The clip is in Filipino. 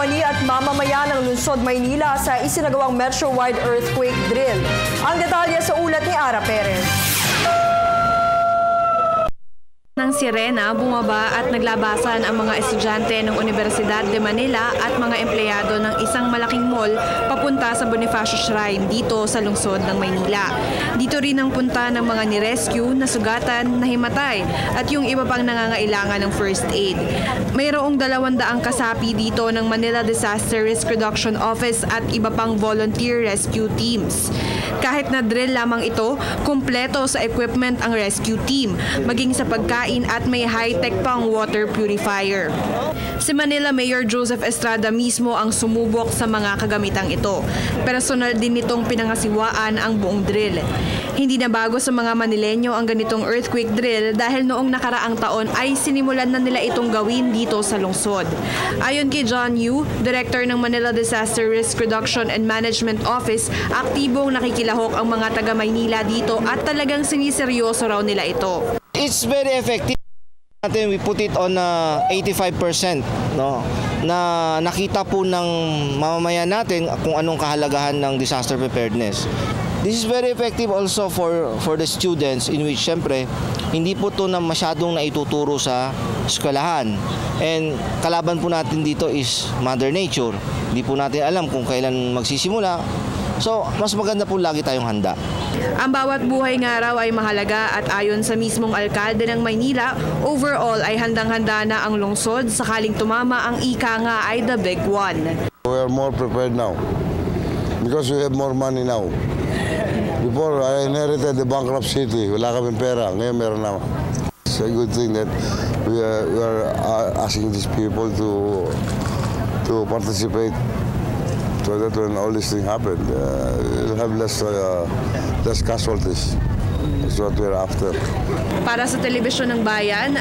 Company at mamamayan ng Lungsod, Maynila sa isinagawang Metro-wide earthquake drill. Ang detalye sa ulat ni Ara Perez. Ng sirena, bumaba at naglabasan ang mga estudyante ng Universidad de Manila at mga empleyado ng isang malaking mall papunta sa Bonifacio Shrine dito sa lungsod ng Maynila. Dito rin ang punta ng mga ni-rescue, nasugatan, nahimatay at yung iba pang nangangailangan ng first aid. Mayroong 200 kasapi dito ng Manila Disaster Risk Reduction Office at iba pang volunteer rescue teams. Kahit na drill lamang ito, kumpleto sa equipment ang rescue team, maging sa pagkain at may high-tech pang water purifier. Si Manila Mayor Joseph Estrada mismo ang sumubok sa mga kagamitang ito. Personal din nitong pinangasiwaan ang buong drill. Hindi na bago sa mga Manileño ang ganitong earthquake drill dahil noong nakaraang taon ay sinimulan na nila itong gawin dito sa lungsod. Ayon kay John Yu, Director ng Manila Disaster Risk Reduction and Management Office, aktibong nakikilahok ang mga taga-Maynila dito at talagang siniseryoso raw nila ito. It's very effective. We put it on 85%, no? Na nakita po ng mamamayan natin kung anong kahalagahan ng disaster preparedness. This is very effective also for the students in which syempre hindi po ito na masyadong naituturo sa eskwelahan. And kalaban po natin dito is Mother Nature. Hindi po natin alam kung kailan magsisimula. So, mas maganda po lagi tayong handa. Ang bawat buhay nga raw ay mahalaga at ayon sa mismong alkalde ng Maynila, overall ay handang-handa na ang lungsod sakaling tumama ang ika nga ay the big one. We are more prepared now because we have more money now. Before, I inherited the bankrupt city. Wala kaming pera. Ngayon meron na. It's a good thing that we are asking these people to participate. So that when all these things happen, we'll have less casualties. That's what we're after. Para sa Telebisyon ng Bayan,